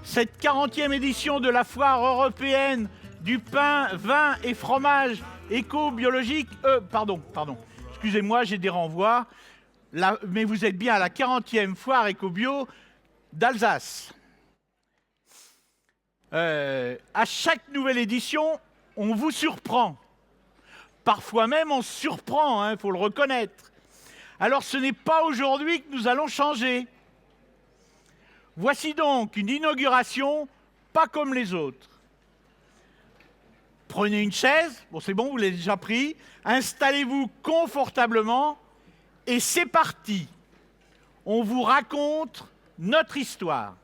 cette 40e édition de la foire européenne du pain, vin et fromage éco-biologique. Pardon, excusez-moi, j'ai des renvois. Mais vous êtes bien à la 40e foire éco-bio d'Alsace. À chaque nouvelle édition, on vous surprend. Parfois même, on se surprend, il faut le reconnaître. Alors, ce n'est pas aujourd'hui que nous allons changer. Voici donc une inauguration pas comme les autres. Prenez une chaise, bon c'est bon, vous l'avez déjà pris, installez-vous confortablement et c'est parti. On vous raconte notre histoire.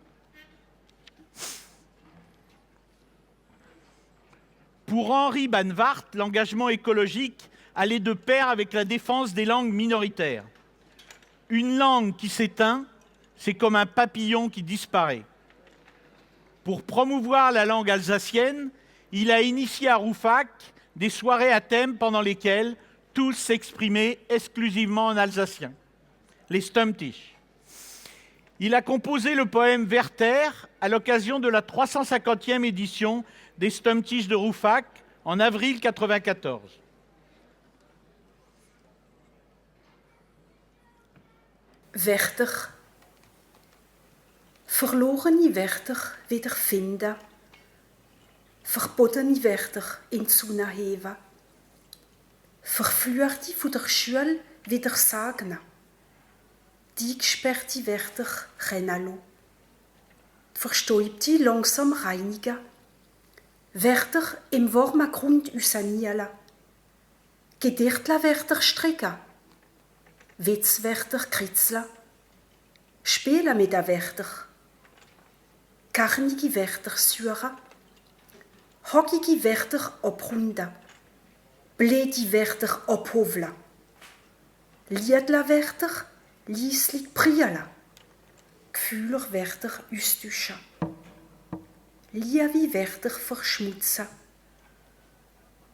Pour Henri Banvart, l'engagement écologique allait de pair avec la défense des langues minoritaires. Une langue qui s'éteint, c'est comme un papillon qui disparaît. Pour promouvoir la langue alsacienne, il a initié à Rouffach des soirées à thème pendant lesquelles tous s'exprimaient exclusivement en alsacien, les Stammtisch. Il a composé le poème Werther à l'occasion de la 350e édition des Stammtisch de Rouffach en avril 1994. Werther. Verlorene Werther wiederfinden. Verbotene Werther in Zuna heben. Verfluchte von der Schule wieder sagen. Die gesperrte Werther kennen lassen. Verstäubte langsam reinigen. Werther im warmen Grund usanieren. Gedichtla Werther stricken. Witz Werther kritzeln. Spielen mit der Werther. Karnige Werther suchen. Hockige Werther abrunden. Blöde Werther abhoveln. Liedla Werther lieslig prielen. Gefühler Werther austauschen. Liebe Werther verschmutzen.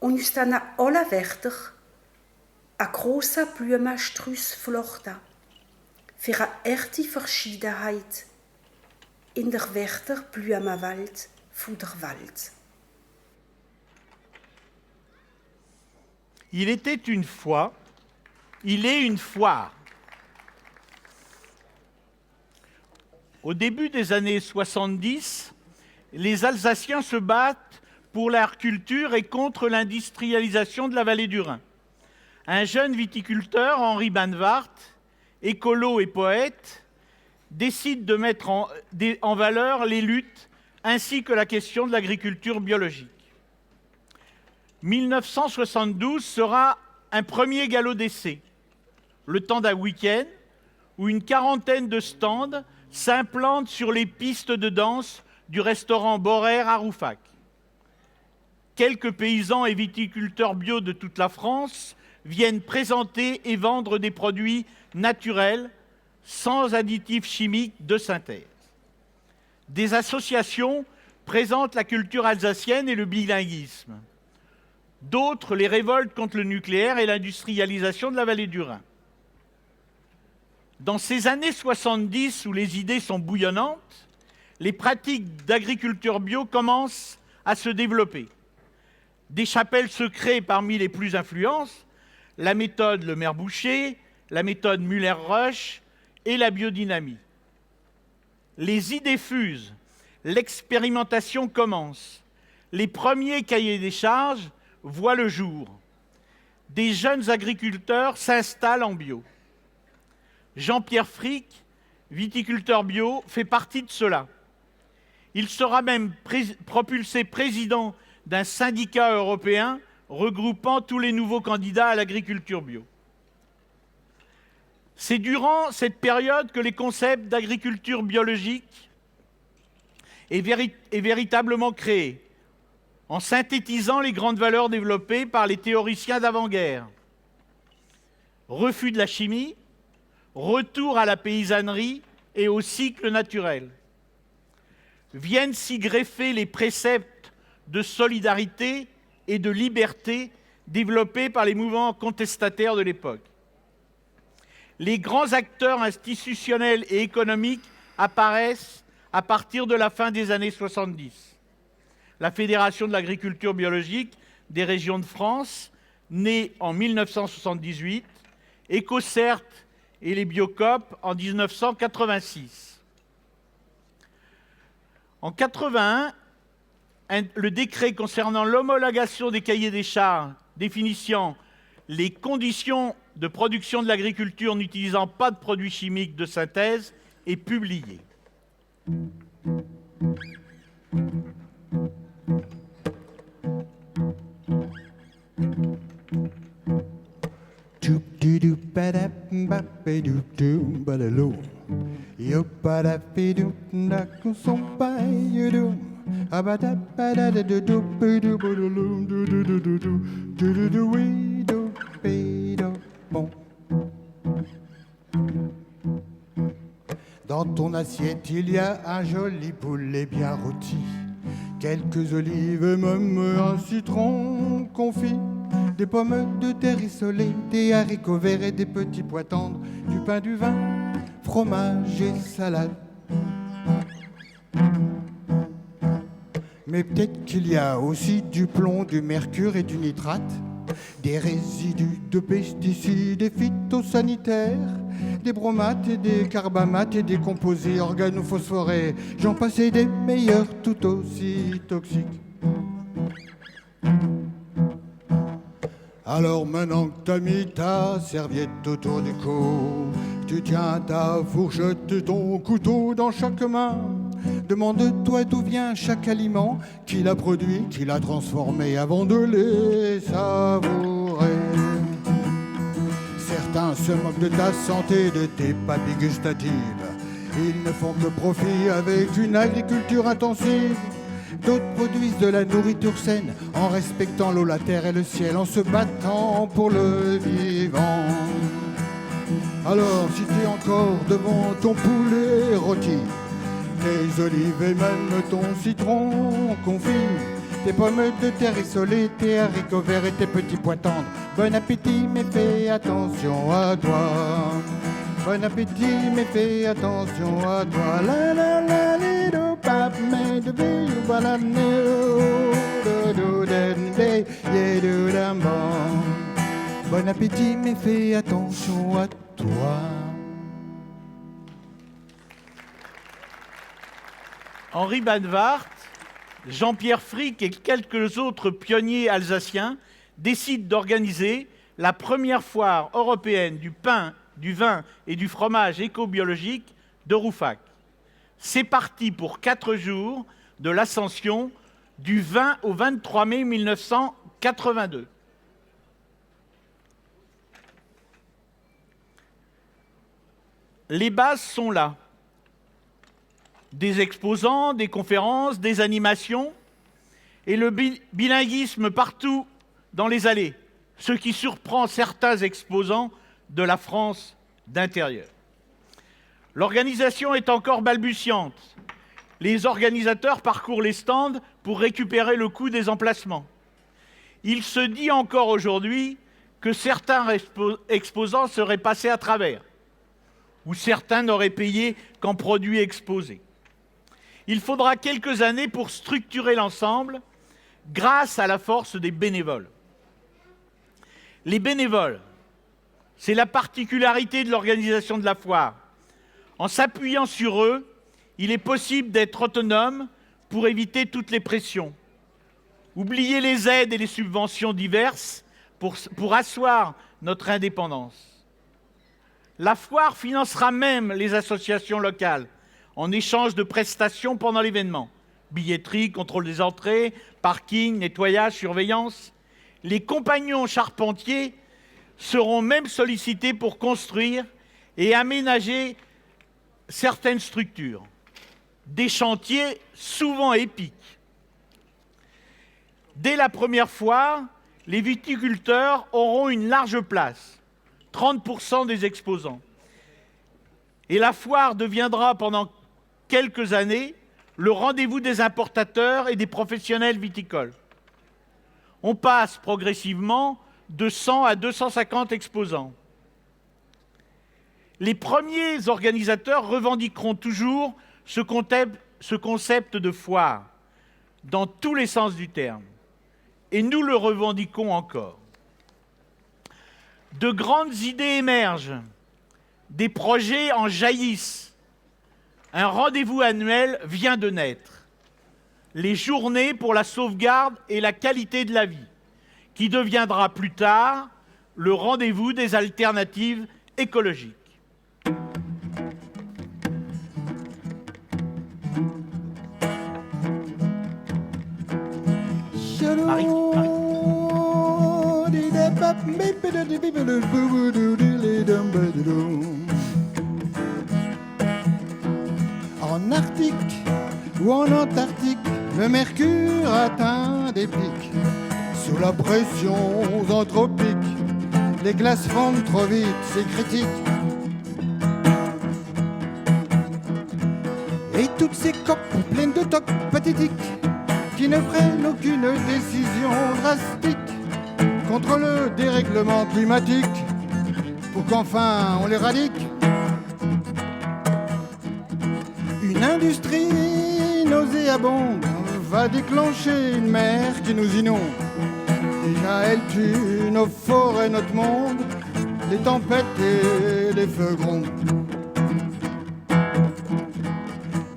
Und aus diesen allen Werther ein grosser Blumenstrauß flochten. Für eine echte Verschiedenheit in der Werther Blumenwelt von der Welt. Il était une fois, il est une foire. Au début des années 70, les Alsaciens se battent pour leur culture et contre l'industrialisation de la vallée du Rhin. Un jeune viticulteur, Henri Banvart, écolo et poète, décide de mettre en valeur les luttes ainsi que la question de l'agriculture biologique. 1972 sera un premier galop d'essai, le temps d'un week-end où une quarantaine de stands s'implantent sur les pistes de danse du restaurant Borer à Rouffach. Quelques paysans et viticulteurs bio de toute la France viennent présenter et vendre des produits naturels, sans additifs chimiques de synthèse. Des associations présentent la culture alsacienne et le bilinguisme. D'autres les révoltent contre le nucléaire et l'industrialisation de la vallée du Rhin. Dans ces années 70 où les idées sont bouillonnantes, les pratiques d'agriculture bio commencent à se développer. Des chapelles se créent parmi les plus influentes, la méthode Le Maire-Boucher, la méthode Müller-Rusch et la biodynamie. Les idées fusent, l'expérimentation commence. Les premiers cahiers des charges voient le jour. Des jeunes agriculteurs s'installent en bio. Jean-Pierre Frick, viticulteur bio, fait partie de cela. Il sera même propulsé président d'un syndicat européen regroupant tous les nouveaux candidats à l'agriculture bio. C'est durant cette période que les concepts d'agriculture biologique est véritablement créé, en synthétisant les grandes valeurs développées par les théoriciens d'avant-guerre. Refus de la chimie, retour à la paysannerie et au cycle naturel. Viennent s'y greffer les préceptes de solidarité et de liberté développés par les mouvements contestataires de l'époque. Les grands acteurs institutionnels et économiques apparaissent à partir de la fin des années 70. La Fédération de l'agriculture biologique des régions de France, née en 1978, EcoCert et les Biocoop en 1986. En 1981, le décret concernant l'homologation des cahiers des charges définissant les conditions de production de l'agriculture n'utilisant pas de produits chimiques de synthèse est publié. Dans ton assiette, il y a un joli poulet bien rôti, quelques olives, même un citron confit, des pommes de terre rissolées, des haricots verts et des petits pois tendres, du pain, du vin, fromage et salade. Mais peut-être qu'il y a aussi du plomb, du mercure et du nitrate, des résidus de pesticides et phytosanitaires, des bromates et des carbamates et des composés organophosphorés, j'en passais des meilleurs tout aussi toxiques. Alors maintenant que t'as mis ta serviette autour du cou, tu tiens ta fourchette et ton couteau dans chaque main, demande-toi d'où vient chaque aliment, qui l'a produit, qui l'a transformé avant de les savourer. Certains se moquent de ta santé, de tes papilles gustatives. Ils ne font que profit avec une agriculture intensive. D'autres produisent de la nourriture saine en respectant l'eau, la terre et le ciel, en se battant pour le vivant. Alors si t'es encore devant ton poulet rôti, tes olives et même ton citron confit, tes pommes de terre rissolées, tes haricots verts et tes petits pois tendres, bon appétit mais fais attention à toi. Bon appétit mais fais attention à toi. La la la li do pap me de bi voilà do do de ye do d'amor. Bon appétit mais fais attention à toi. Henri Banvart, Jean-Pierre Frick et quelques autres pionniers alsaciens décident d'organiser la première foire européenne du pain, du vin et du fromage éco-biologique de Rouffach. C'est parti pour 4 jours de l'Ascension du 20 au 23 mai 1982. Les bases sont là. Des exposants, des conférences, des animations et le bilinguisme partout dans les allées, ce qui surprend certains exposants de la France d'intérieur. L'organisation est encore balbutiante. Les organisateurs parcourent les stands pour récupérer le coût des emplacements. Il se dit encore aujourd'hui que certains exposants seraient passés à travers, ou certains n'auraient payé qu'en produits exposés. Il faudra quelques années pour structurer l'ensemble grâce à la force des bénévoles. Les bénévoles, c'est la particularité de l'organisation de la foire. En s'appuyant sur eux, il est possible d'être autonome pour éviter toutes les pressions. Oublier les aides et les subventions diverses pour asseoir notre indépendance. La foire financera même les associations locales en échange de prestations pendant l'événement. Billetterie, contrôle des entrées, parking, nettoyage, surveillance. Les compagnons charpentiers seront même sollicités pour construire et aménager certaines structures. Des chantiers souvent épiques. Dès la première foire, les viticulteurs auront une large place, 30% des exposants. Et la foire deviendra pendant quelques années le rendez-vous des importateurs et des professionnels viticoles. On passe progressivement de 100 à 250 exposants. Les premiers organisateurs revendiqueront toujours ce concept de foire dans tous les sens du terme. Et nous le revendiquons encore. De grandes idées émergent, des projets en jaillissent. Un rendez-vous annuel vient de naître. Les journées pour la sauvegarde et la qualité de la vie, qui deviendra plus tard le rendez-vous des alternatives écologiques. En Arctique ou en Antarctique, le mercure atteint des pics. Sous la pression anthropique, les glaces fondent trop vite, c'est critique. Et toutes ces copes pleines de tocs pathétiques qui ne prennent aucune décision drastique contre le dérèglement climatique pour qu'enfin on l'éradique. Une industrie nauséabonde va déclencher une mer qui nous inonde. Déjà elle tue nos forêts, notre monde, les tempêtes et les feux grondent.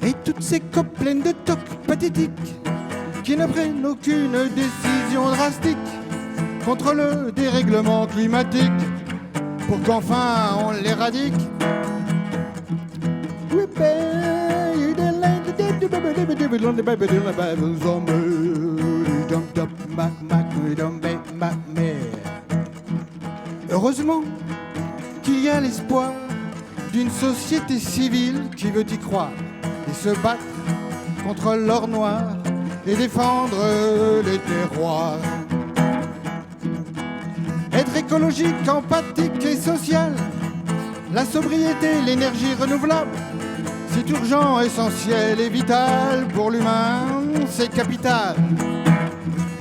Et toutes ces copes pleines de tocs pathétiques qui ne prennent aucune décision drastique contre le dérèglement climatique pour qu'enfin on l'éradique. Heureusement qu'il y a l'espoir d'une société civile qui veut y croire et se battre contre l'or noir et défendre les terroirs. Être écologique, empathique et social, la sobriété, l'énergie renouvelable, c'est urgent, essentiel et vital pour l'humain, c'est capital.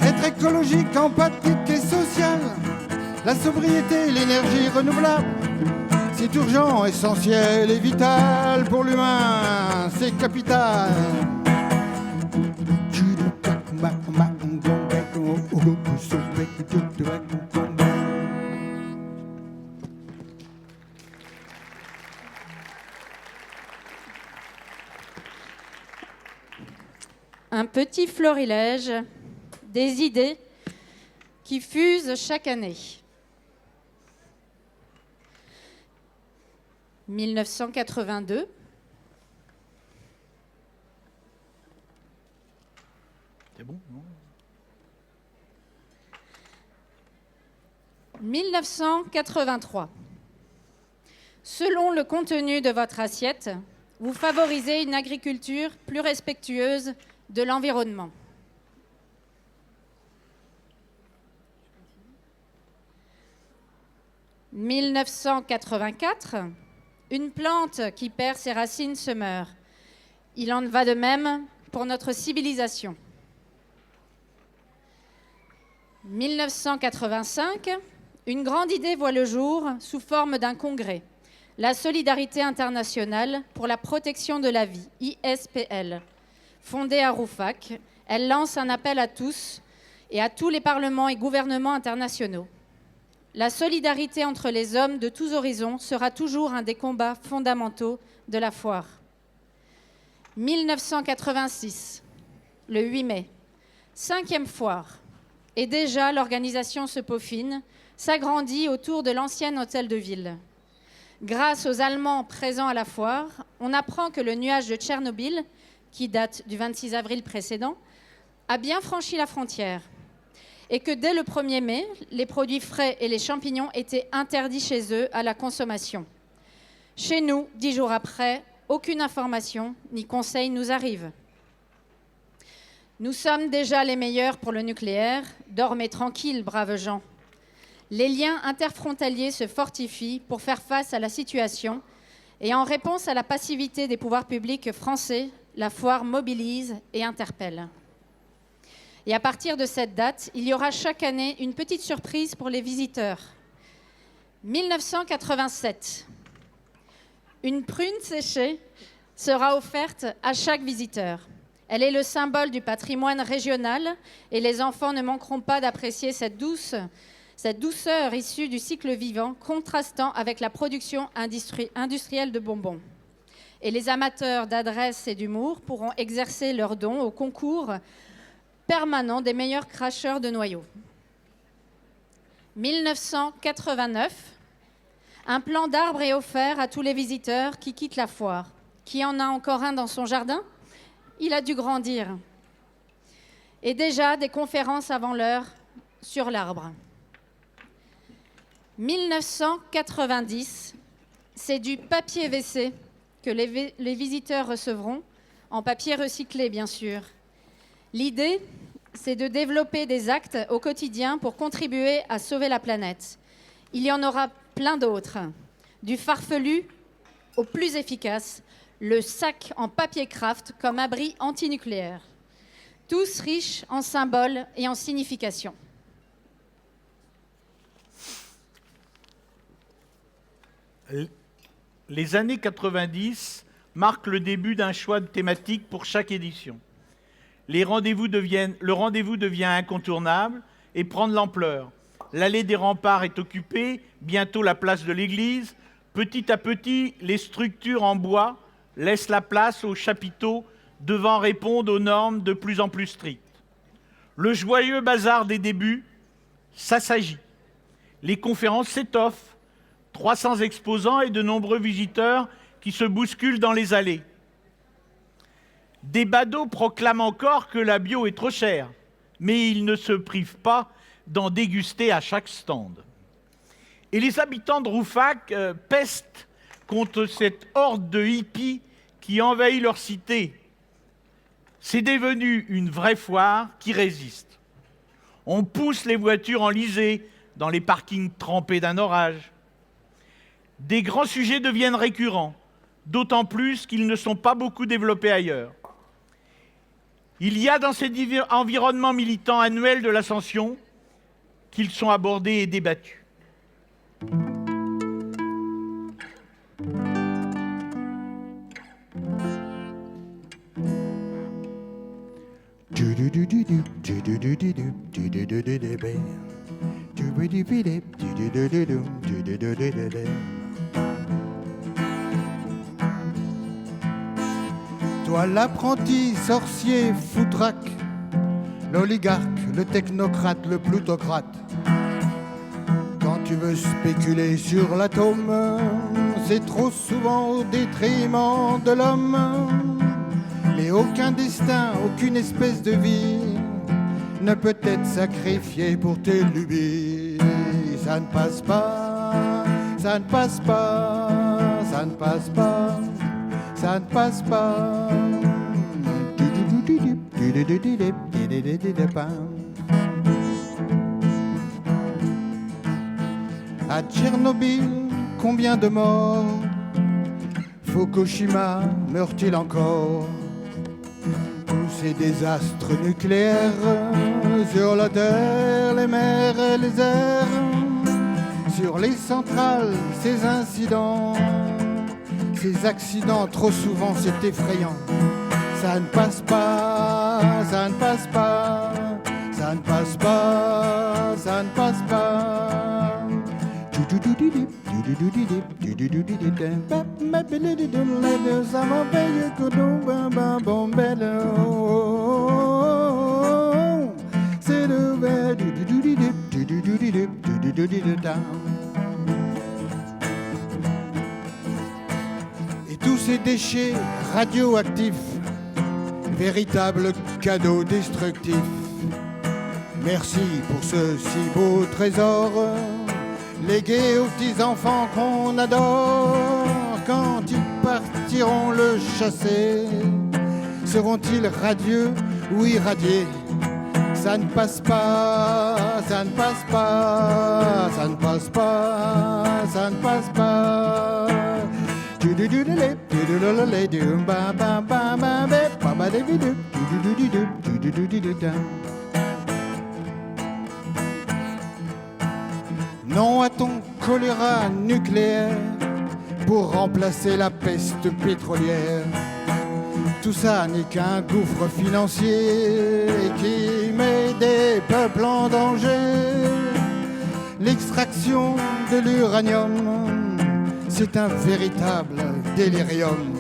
Être écologique, empathique et social, la sobriété, l'énergie renouvelable, c'est urgent, essentiel et vital pour l'humain, c'est capital. Un petit florilège des idées qui fusent chaque année. 1982. C'est bon, non ? 1983. Selon le contenu de votre assiette, vous favorisez une agriculture plus respectueuse de l'environnement. « 1984, une plante qui perd ses racines se meurt. Il en va de même pour notre civilisation. » 1985, une grande idée voit le jour sous forme d'un congrès. La Solidarité internationale pour la protection de la vie, ISPL. Fondée à Rouffach, elle lance un appel à tous et à tous les parlements et gouvernements internationaux. La solidarité entre les hommes de tous horizons sera toujours un des combats fondamentaux de la foire. 1986, le 8 mai, 5e foire. Et déjà, l'organisation se peaufine, s'agrandit autour de l'ancien hôtel de ville. Grâce aux Allemands présents à la foire, on apprend que le nuage de Tchernobyl, qui date du 26 avril précédent, a bien franchi la frontière et que dès le 1er mai, les produits frais et les champignons étaient interdits chez eux à la consommation. Chez nous, 10 jours après, aucune information ni conseil nous arrive. Nous sommes déjà les meilleurs pour le nucléaire. Dormez tranquilles, braves gens. Les liens interfrontaliers se fortifient pour faire face à la situation et en réponse à la passivité des pouvoirs publics français, la foire mobilise et interpelle. Et à partir de cette date, il y aura chaque année une petite surprise pour les visiteurs. 1987. Une prune séchée sera offerte à chaque visiteur. Elle est le symbole du patrimoine régional et les enfants ne manqueront pas d'apprécier cette douceur issue du cycle vivant, contrastant avec la production industrielle de bonbons. Et les amateurs d'adresse et d'humour pourront exercer leurs dons au concours permanent des meilleurs cracheurs de noyaux. 1989, un plan d'arbre est offert à tous les visiteurs qui quittent la foire. Qui en a encore un dans son jardin? Il a dû grandir. Et déjà des conférences avant l'heure sur l'arbre. 1990, c'est du papier WC que les visiteurs recevront, en papier recyclé bien sûr. L'idée, c'est de développer des actes au quotidien pour contribuer à sauver la planète. Il y en aura plein d'autres, du farfelu au plus efficace, le sac en papier craft comme abri antinucléaire. Tous riches en symboles et en significations. Les années 90 marquent le début d'un choix de thématique pour chaque édition. Le rendez-vous devient incontournable et prend de l'ampleur. L'allée des remparts est occupée, bientôt la place de l'église. Petit à petit, les structures en bois laissent la place aux chapiteaux devant répondre aux normes de plus en plus strictes. Le joyeux bazar des débuts s'assagit. Les conférences s'étoffent. 300 exposants et de nombreux visiteurs qui se bousculent dans les allées. Des badauds proclament encore que la bio est trop chère, mais ils ne se privent pas d'en déguster à chaque stand. Et les habitants de Rouffach pestent contre cette horde de hippies qui envahit leur cité. C'est devenu une vraie foire qui résiste. On pousse les voitures enlisées dans les parkings trempés d'un orage. Des grands sujets deviennent récurrents, d'autant plus qu'ils ne sont pas beaucoup développés ailleurs. Il y a dans ces environnements militants annuels de l'Ascension qu'ils sont abordés et débattus. Toi l'apprenti sorcier foutraque, l'oligarque, le technocrate, le plutocrate. Quand tu veux spéculer sur l'atome, c'est trop souvent au détriment de l'homme. Mais aucun destin, aucune espèce de vie ne peut être sacrifié pour tes lubies. Ça ne passe pas, ça ne passe pas, ça ne passe pas, ça ne passe pas. À Tchernobyl, combien de morts? Fukushima meurt-il encore? Tous ces désastres nucléaires sur la terre, les mers et les airs, sur les centrales, ces incidents, ces accidents, trop souvent c'est effrayant. Ça ne passe pas, ça ne passe pas, ça ne passe pas, ça ne passe pas. Et tous ces déchets radioactifs, véritable cadeau destructif. Merci pour ce si beau trésor, légué aux petits-enfants qu'on adore. Quand ils partiront le chasser, seront-ils radieux ou irradiés? Ça ne passe pas, ça ne passe pas, ça ne passe pas, ça ne passe pas. Non à ton choléra nucléaire pour remplacer la peste pétrolière. Tout ça n'est qu'un gouffre financier qui met des peuples en danger. L'extraction de l'uranium, c'est un véritable délirium.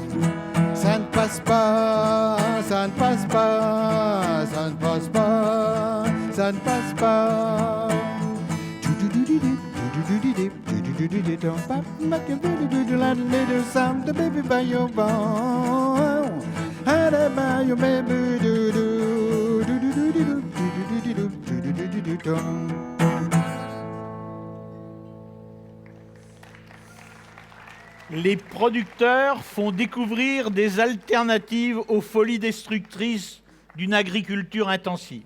Ça ne passe pas, ça ne passe pas, ça ne passe pas, ça ne passe pas. Les producteurs font découvrir des alternatives aux folies destructrices d'une agriculture intensive.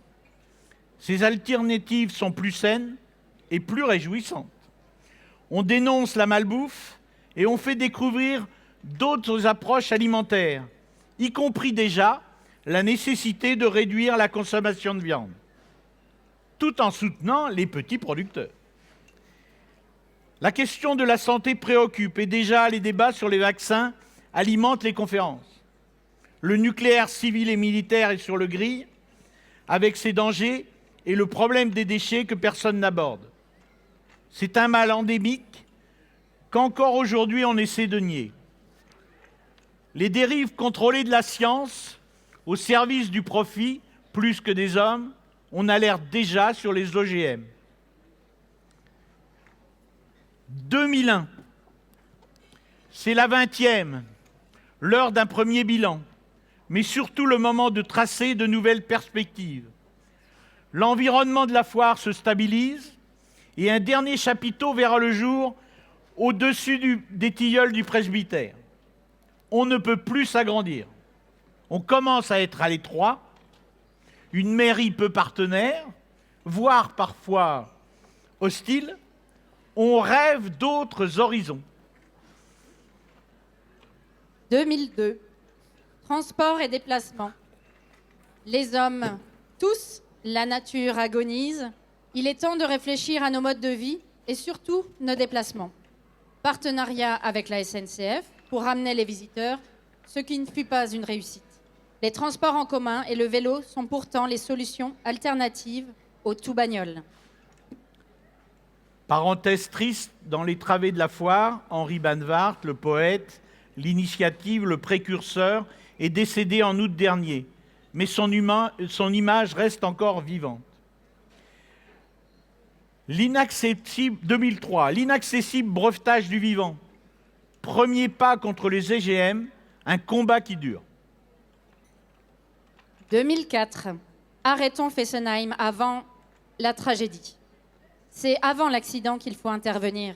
Ces alternatives sont plus saines et plus réjouissantes. On dénonce la malbouffe et on fait découvrir d'autres approches alimentaires, y compris déjà la nécessité de réduire la consommation de viande, tout en soutenant les petits producteurs. La question de la santé préoccupe et déjà les débats sur les vaccins alimentent les conférences. Le nucléaire civil et militaire est sur le grill, avec ses dangers et le problème des déchets que personne n'aborde. C'est un mal endémique qu'encore aujourd'hui on essaie de nier. Les dérives contrôlées de la science, au service du profit plus que des hommes, on alerte déjà sur les OGM. 2001, c'est la 20e, l'heure d'un premier bilan, mais surtout le moment de tracer de nouvelles perspectives. L'environnement de la foire se stabilise et un dernier chapiteau verra le jour au-dessus des tilleuls du presbytère. On ne peut plus s'agrandir. On commence à être à l'étroit, une mairie peu partenaire, voire parfois hostile. On rêve d'autres horizons. 2002. Transport et déplacement. Les hommes, tous, la nature agonise. Il est temps de réfléchir à nos modes de vie et surtout nos déplacements. Partenariat avec la SNCF pour ramener les visiteurs, ce qui ne fut pas une réussite. Les transports en commun et le vélo sont pourtant les solutions alternatives aux tout-bagnoles. Parenthèse triste, dans les travées de la foire, Henri Banvart, le poète, l'initiative, le précurseur, est décédé en août dernier, mais son image reste encore vivante. 2003, l'inaccessible brevetage du vivant. Premier pas contre les EGM, un combat qui dure. 2004, arrêtons Fessenheim avant la tragédie. C'est avant l'accident qu'il faut intervenir.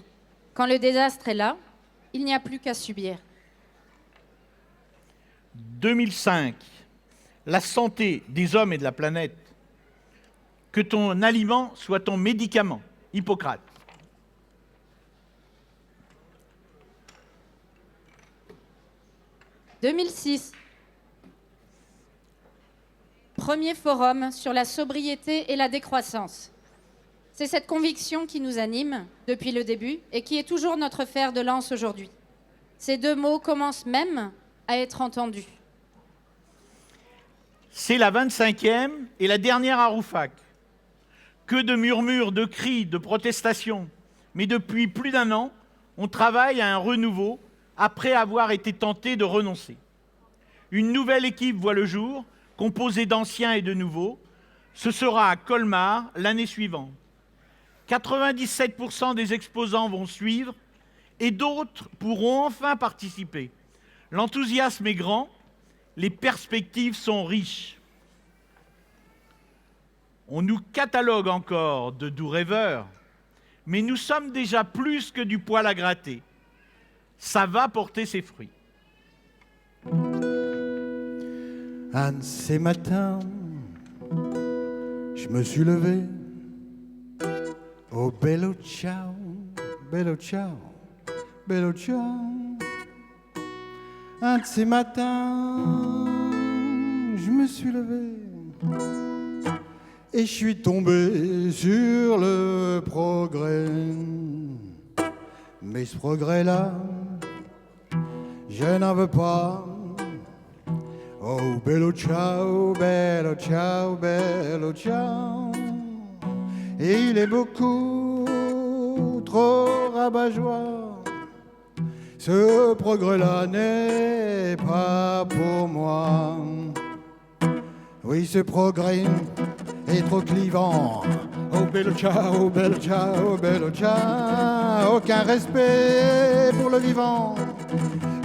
Quand le désastre est là, il n'y a plus qu'à subir. 2005, la santé des hommes et de la planète. Que ton aliment soit ton médicament. Hippocrate. 2006, premier forum sur la sobriété et la décroissance. C'est cette conviction qui nous anime depuis le début et qui est toujours notre fer de lance aujourd'hui. Ces deux mots commencent même à être entendus. C'est la 25e et la dernière à Rouffach. Que de murmures, de cris, de protestations. Mais depuis plus d'un an, on travaille à un renouveau après avoir été tenté de renoncer. Une nouvelle équipe voit le jour, composée d'anciens et de nouveaux. Ce sera à Colmar l'année suivante. 97% des exposants vont suivre et d'autres pourront enfin participer. L'enthousiasme est grand, les perspectives sont riches. On nous catalogue encore de doux rêveurs, mais nous sommes déjà plus que du poil à gratter. Ça va porter ses fruits. Un de ces matins, je me suis levé. Oh, bello ciao, bello ciao, bello ciao. Un de ces matins, je me suis levé et je suis tombé sur le progrès. Mais ce progrès-là, je n'en veux pas. Oh, bello ciao, bello ciao, bello ciao. Et il est beaucoup trop rabat-joie. Ce progrès-là n'est pas pour moi. Oui, ce progrès est trop clivant. Oh, bello ciao, bello ciao, bello ciao. Aucun respect pour le vivant.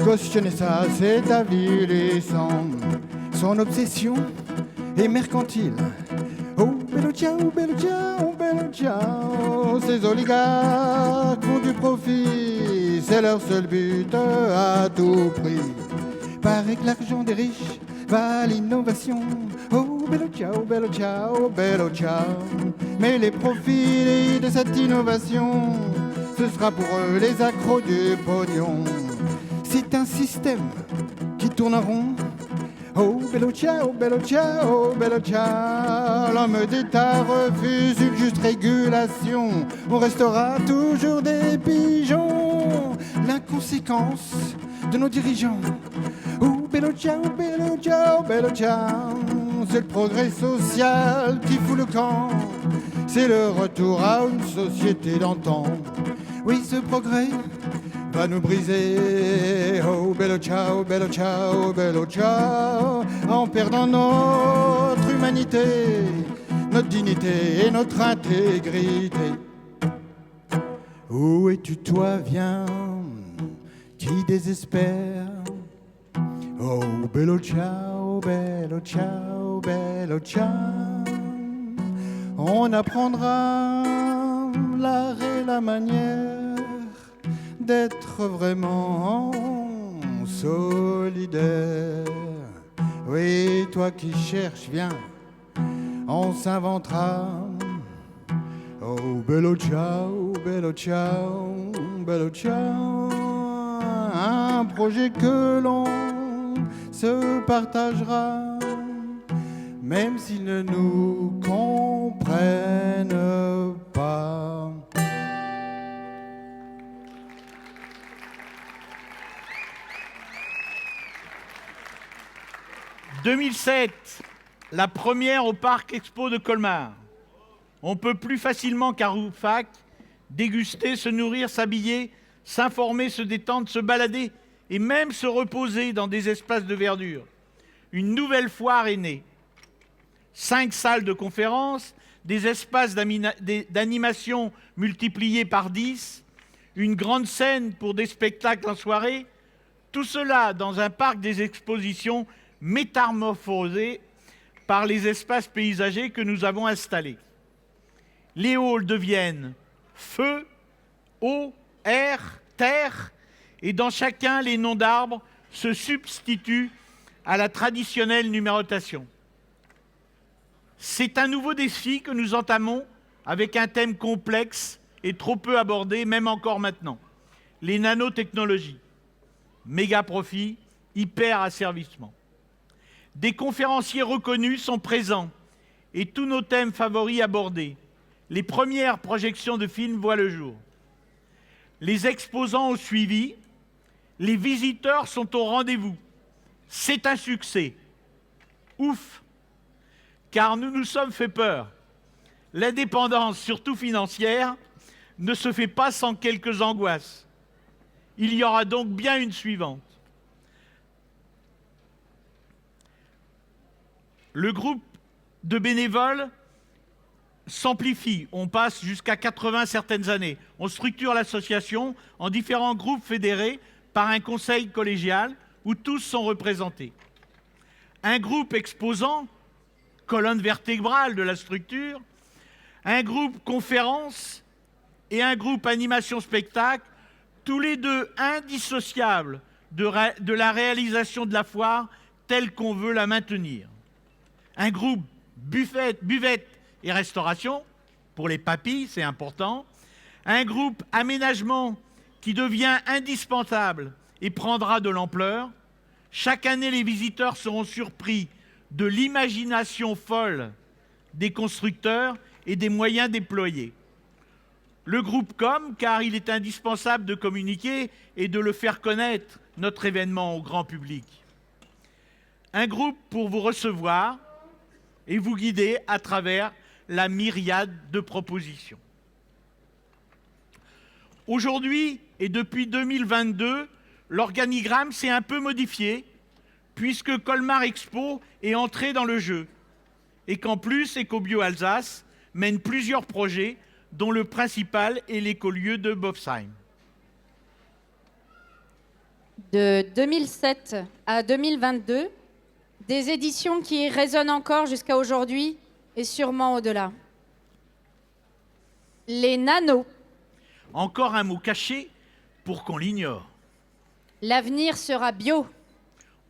Cautionner ça, c'est avilissant. Son obsession est mercantile. Oh, bello ciao, bello ciao, bello ciao. Ces oligarques font du profit. C'est leur seul but à tout prix. Paraît que l'argent des riches va à l'innovation. Oh, bello ciao, bello ciao, bello ciao. Mais les profits de cette innovation, ce sera pour eux les accros du pognon. C'est un système qui tourne en rond. Oh, bello ciao, bello ciao, bello ciao. L'homme d'État refuse une juste régulation. On restera toujours des pigeons. L'inconséquence de nos dirigeants. Oh, bello ciao, bello ciao, bello ciao. C'est le progrès social qui fout le camp. C'est le retour à une société d'antan. Oui, ce progrès va nous briser. Oh, bello ciao, bello ciao, bello ciao. En perdant notre humanité, notre dignité et notre intégrité. Où es-tu, toi, viens, qui désespère? Oh, bello ciao, bello ciao, bello ciao. On apprendra l'art et la manière d'être vraiment solidaire. Oui, toi qui cherches, viens, on s'inventera. Oh, bello ciao, bello ciao, bello ciao. Un projet que l'on se partagera, même s'ils ne nous comprennent pas. « 2007, la première au Parc Expo de Colmar. On peut plus facilement qu'à Rouffach déguster, se nourrir, s'habiller, s'informer, se détendre, se balader et même se reposer dans des espaces de verdure. Une nouvelle foire est née. 5 salles de conférences, des espaces d'animation multipliés par 10, une grande scène pour des spectacles en soirée, tout cela dans un parc des expositions métamorphosé par les espaces paysagers que nous avons installés. Les halls deviennent feu, eau, air, terre, et dans chacun, les noms d'arbres se substituent à la traditionnelle numérotation. C'est un nouveau défi que nous entamons avec un thème complexe et trop peu abordé, même encore maintenant. Les nanotechnologies, méga profit, hyper asservissement. Des conférenciers reconnus sont présents et tous nos thèmes favoris abordés. Les premières projections de films voient le jour. Les exposants ont suivi, les visiteurs sont au rendez-vous. C'est un succès. Ouf! Car nous nous sommes fait peur. L'indépendance, surtout financière, ne se fait pas sans quelques angoisses. Il y aura donc bien une suivante. Le groupe de bénévoles s'amplifie. On passe jusqu'à 80 certaines années. On structure l'association en différents groupes fédérés par un conseil collégial où tous sont représentés. Un groupe exposant, colonne vertébrale de la structure, un groupe conférence et un groupe animation-spectacle, tous les deux indissociables de la réalisation de la foire telle qu'on veut la maintenir. Un groupe buvette et restauration, pour les papilles, c'est important. Un groupe aménagement qui devient indispensable et prendra de l'ampleur. Chaque année, les visiteurs seront surpris de l'imagination folle des constructeurs et des moyens déployés. Le groupe com, car il est indispensable de communiquer et de le faire connaître, notre événement au grand public. Un groupe pour vous recevoir et vous guider à travers la myriade de propositions. Aujourd'hui et depuis 2022, l'organigramme s'est un peu modifié puisque Colmar Expo est entré dans le jeu et qu'en plus, Ecobio Alsace mène plusieurs projets dont le principal est l'écolieu de Bobsheim. De 2007 à 2022, des éditions qui résonnent encore jusqu'à aujourd'hui et sûrement au-delà. Les nanos. Encore un mot caché pour qu'on l'ignore. L'avenir sera bio.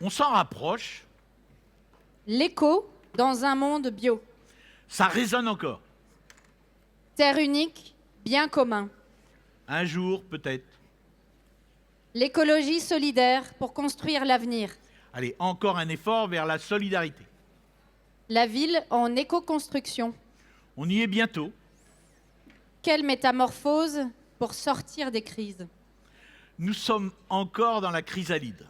On s'en rapproche, L'éco dans un monde bio. ça résonne encore. Terre unique, bien commun. Un jour, peut-être. L'écologie solidaire pour construire l'avenir. Allez, encore un effort vers la solidarité. La ville en éco-construction. On y est bientôt. Quelle métamorphose pour sortir des crises. Nous sommes encore dans la chrysalide.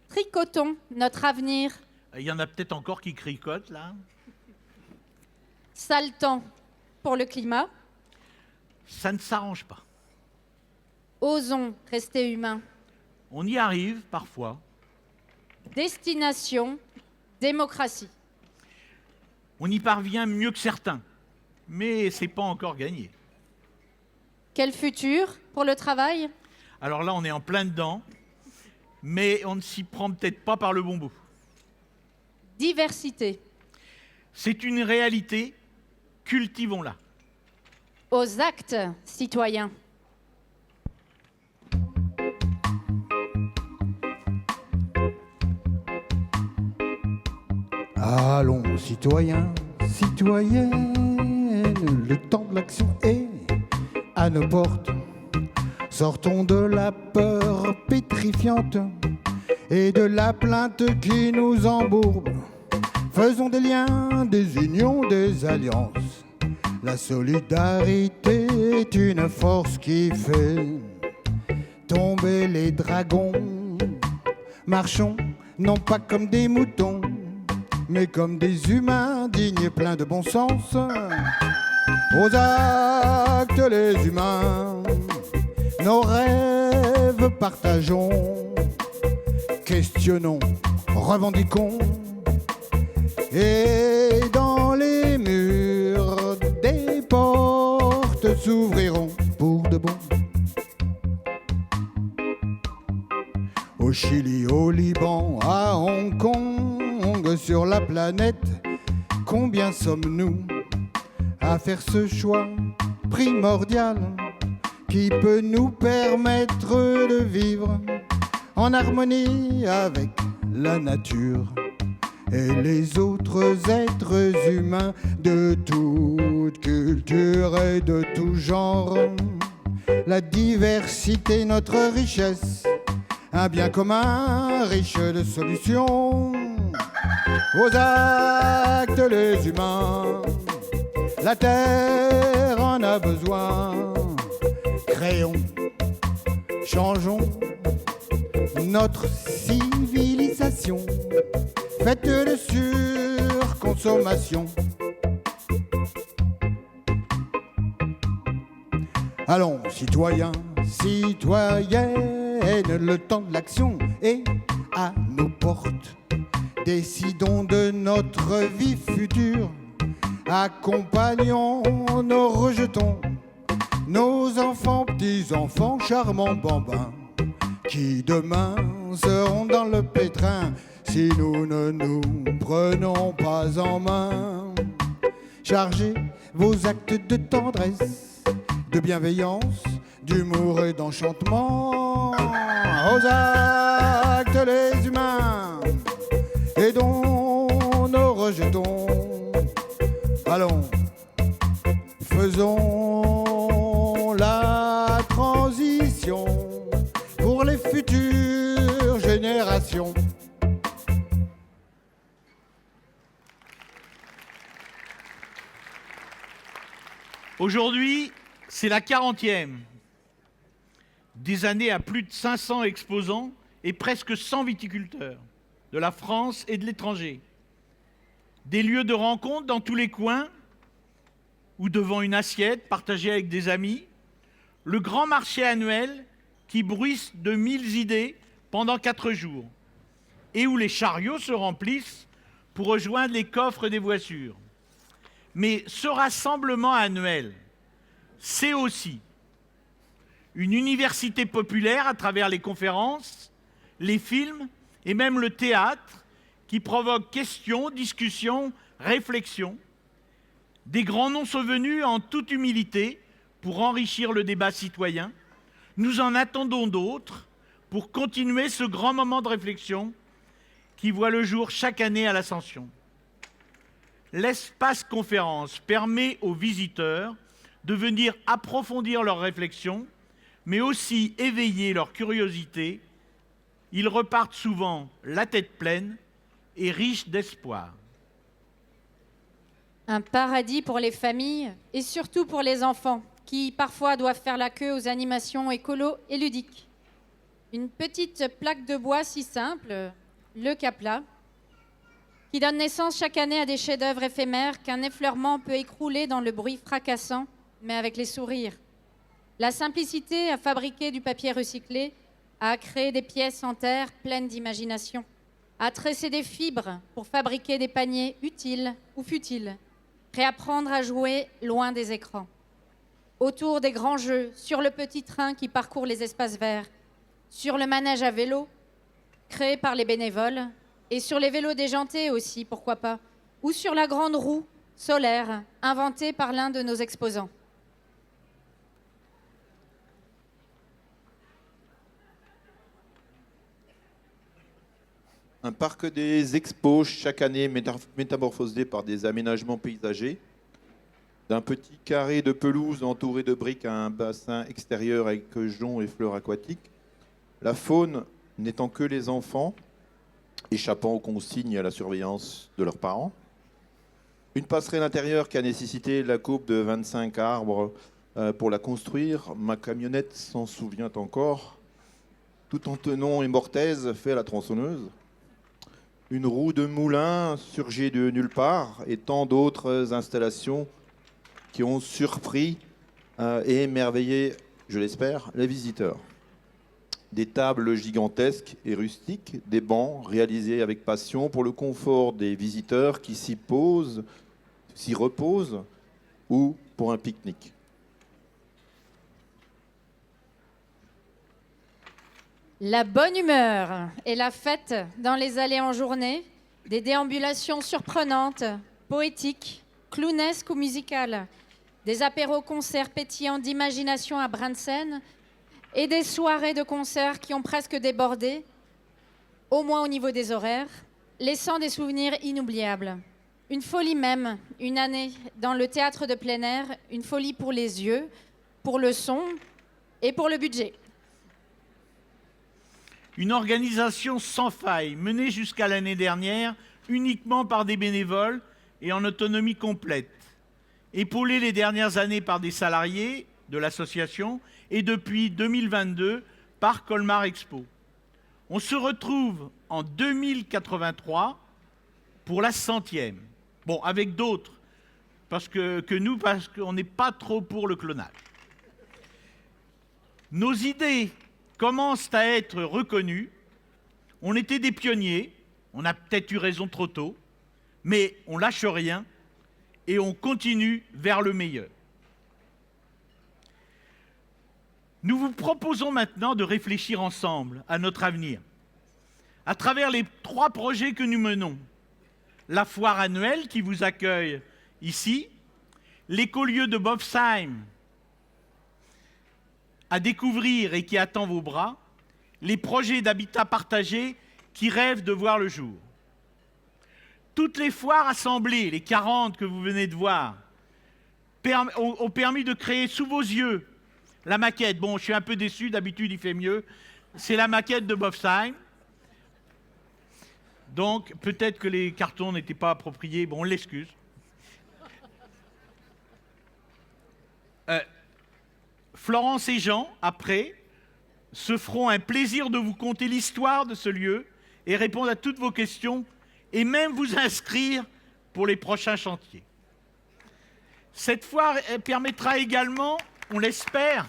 Tricotons notre avenir. Il y en a peut-être encore qui cricotent, là. Sale temps pour le climat. Ça ne s'arrange pas. Osons rester humains. On y arrive parfois. Destination, démocratie. On y parvient mieux que certains. Mais c'est pas encore gagné. Quel futur pour le travail? Alors là, on est en plein dedans. Mais on ne s'y prend peut-être pas par le bon bout. Diversité. C'est une réalité. Cultivons-la. Aux actes citoyens. Allons, citoyens, citoyennes, le temps de l'action est à nos portes. Sortons de la peur pétrifiante et de la plainte qui nous embourbe. Faisons des liens, des unions, des alliances. La solidarité est une force qui fait tomber les dragons. Marchons, non pas comme des moutons, mais comme des humains dignes et pleins de bon sens. Aux actes les humains, nos rêves partageons, questionnons, revendiquons, et dans les murs des portes s'ouvriront pour de bon. Au Chili, au Liban, à Hong Kong, sur la planète, combien sommes-nous à faire ce choix primordial qui peut nous permettre de vivre en harmonie avec la nature et les autres êtres humains de toute culture et de tout genre. La diversité, notre richesse, un bien commun riche de solutions. Aux actes les humains, la terre en a besoin. Créons, changeons notre civilisation, faite de surconsommation. Allons, citoyens, citoyennes, le temps de l'action est à nos portes. Décidons de notre vie future, accompagnons nos rejetons, nos enfants, petits-enfants, charmants bambins, qui demain seront dans le pétrin si nous ne nous prenons pas en main. Chargez vos actes de tendresse, de bienveillance, d'humour et d'enchantement. Aux actes les humains, aidons nos rejetons. Allons, faisons la transition pour les futures générations. Aujourd'hui, c'est la 40e. Des années à plus de 500 exposants et presque 100 viticulteurs. de la France et de l'étranger. Des lieux de rencontre dans tous les coins ou devant une assiette partagée avec des amis. Le grand marché annuel qui bruisse de 1000 idées pendant 4 jours et où les chariots se remplissent pour rejoindre les coffres des voitures. Mais ce rassemblement annuel, c'est aussi une université populaire à travers les conférences, les films et même le théâtre qui provoque questions, discussions, réflexions. Des grands noms sont venus en toute humilité pour enrichir le débat citoyen. Nous en attendons d'autres pour continuer ce grand moment de réflexion qui voit le jour chaque année à l'Ascension. L'espace conférence permet aux visiteurs de venir approfondir leurs réflexions, mais aussi éveiller leur curiosité. Ils repartent souvent la tête pleine et riches d'espoir. Un paradis pour les familles et surtout pour les enfants qui parfois doivent faire la queue aux animations écolo et ludiques. Une petite plaque de bois si simple, le Capla, qui donne naissance chaque année à des chefs-d'œuvre éphémères qu'un effleurement peut écrouler dans le bruit fracassant, mais avec les sourires. La simplicité à fabriquer du papier recyclé, à créer des pièces en terre pleines d'imagination, à tresser des fibres pour fabriquer des paniers utiles ou futiles, réapprendre à jouer loin des écrans. Autour des grands jeux, sur le petit train qui parcourt les espaces verts, sur le manège à vélo, créé par les bénévoles, et sur les vélos déjantés aussi, pourquoi pas, ou sur la grande roue solaire, inventée par l'un de nos exposants. Un parc des expos chaque année métamorphosé par des aménagements paysagers. D'un petit carré de pelouse entouré de briques à un bassin extérieur avec joncs et fleurs aquatiques. La faune n'étant que les enfants, échappant aux consignes et à la surveillance de leurs parents. Une passerelle intérieure qui a nécessité la coupe de 25 arbres pour la construire. Ma camionnette s'en souvient encore. Tout en tenon et mortaise fait à la tronçonneuse. Une roue de moulin surgée de nulle part et tant d'autres installations qui ont surpris et émerveillé, je l'espère, les visiteurs. Des tables gigantesques et rustiques, des bancs réalisés avec passion pour le confort des visiteurs qui s'y posent, s'y reposent ou pour un pique-nique. La bonne humeur et la fête dans les allées en journée, des déambulations surprenantes, poétiques, clownesques ou musicales, des apéros-concerts pétillants d'imagination à brin de scène et des soirées de concerts qui ont presque débordé, au moins au niveau des horaires, laissant des souvenirs inoubliables. Une folie même, une année dans le théâtre de plein air, une folie pour les yeux, pour le son et pour le budget. Une organisation sans faille, menée jusqu'à l'année dernière uniquement par des bénévoles et en autonomie complète, épaulée les dernières années par des salariés de l'association et depuis 2022 par Colmar Expo. On se retrouve en 2083 pour la 100e. Bon, avec d'autres, parce qu'on n'est pas trop pour le clonage. Nos idées commencent à être reconnues. On était des pionniers, on a peut-être eu raison trop tôt, mais on lâche rien et on continue vers le meilleur. Nous vous proposons maintenant de réfléchir ensemble à notre avenir, à travers les 3 projets que nous menons. La foire annuelle qui vous accueille ici, l'écolieu de Bobsheim à découvrir et qui attend vos bras, les projets d'habitat partagé qui rêvent de voir le jour. Toutes les foires assemblées, les 40 que vous venez de voir, ont permis de créer sous vos yeux la maquette. Bon, je suis un peu déçu, d'habitude il fait mieux. C'est la maquette de Bobsheim. Donc, peut-être que les cartons n'étaient pas appropriés. Bon, on l'excuse. Florence et Jean, après, se feront un plaisir de vous conter l'histoire de ce lieu et répondre à toutes vos questions et même vous inscrire pour les prochains chantiers. Cette foire permettra également, on l'espère,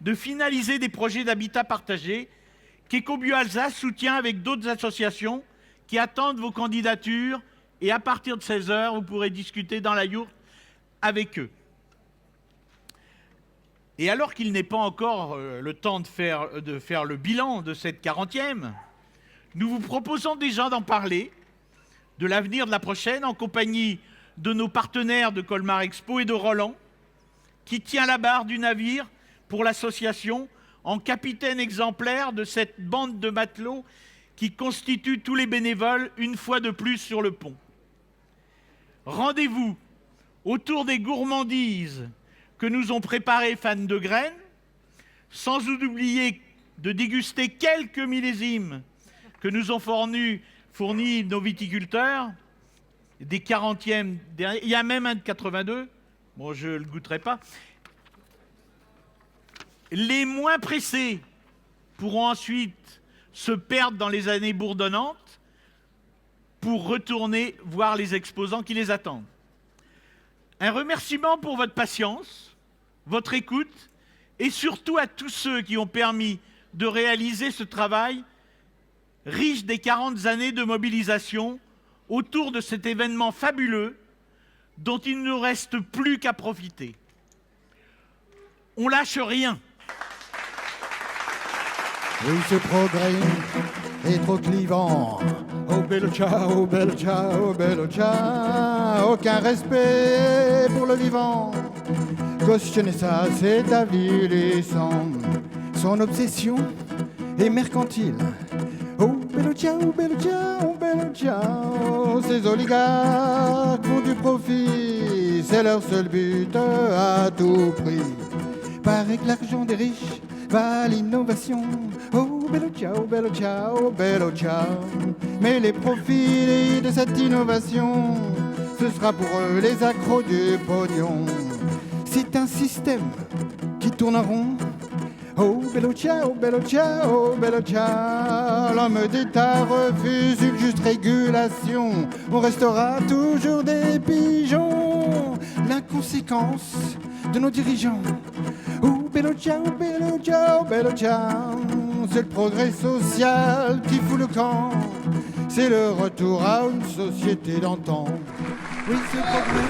de finaliser des projets d'habitat partagé qu'Ecobio Alsace soutient avec d'autres associations qui attendent vos candidatures et à partir de 16h, vous pourrez discuter dans la yourte avec eux. Et alors qu'il n'est pas encore le temps de faire le bilan de cette 40e, nous vous proposons déjà d'en parler, de l'avenir de la prochaine, en compagnie de nos partenaires de Colmar Expo et de Roland, qui tient la barre du navire pour l'association en capitaine exemplaire de cette bande de matelots qui constitue tous les bénévoles une fois de plus sur le pont. Rendez-vous autour des gourmandises que nous ont préparées fans de graines, sans oublier de déguster quelques millésimes que nous ont fournis nos viticulteurs, des 40e, il y a même un de 82, bon je ne le goûterai pas. Les moins pressés pourront ensuite se perdre dans les années bourdonnantes pour retourner voir les exposants qui les attendent. Un remerciement pour votre patience, votre écoute et surtout à tous ceux qui ont permis de réaliser ce travail riche des 40 années de mobilisation autour de cet événement fabuleux dont il ne nous reste plus qu'à profiter. On lâche rien. Oui, ce progrès est trop clivant. Oh bello ciao, bello ciao, bello ciao. Aucun respect pour le vivant. Cautionner ça, c'est avilissant. Son obsession est mercantile. Oh bello ciao, bello ciao, bello ciao. Ces oligarques font du profit. C'est leur seul but à tout prix. Paraît que l'argent des riches va à l'innovation. Oh bello ciao, bello ciao, bello ciao. Mais les profits de cette innovation, ce sera pour eux les accros du pognon. C'est un système qui tourne en rond. Oh bello ciao, bello ciao, bello ciao. L'homme d'État refuse une juste régulation. On restera toujours des pigeons. L'inconséquence de nos dirigeants. Oh bello ciao, bello ciao, bello ciao. C'est le progrès social qui fout le camp. C'est le retour à une société d'antan. Oui, c'est le progrès.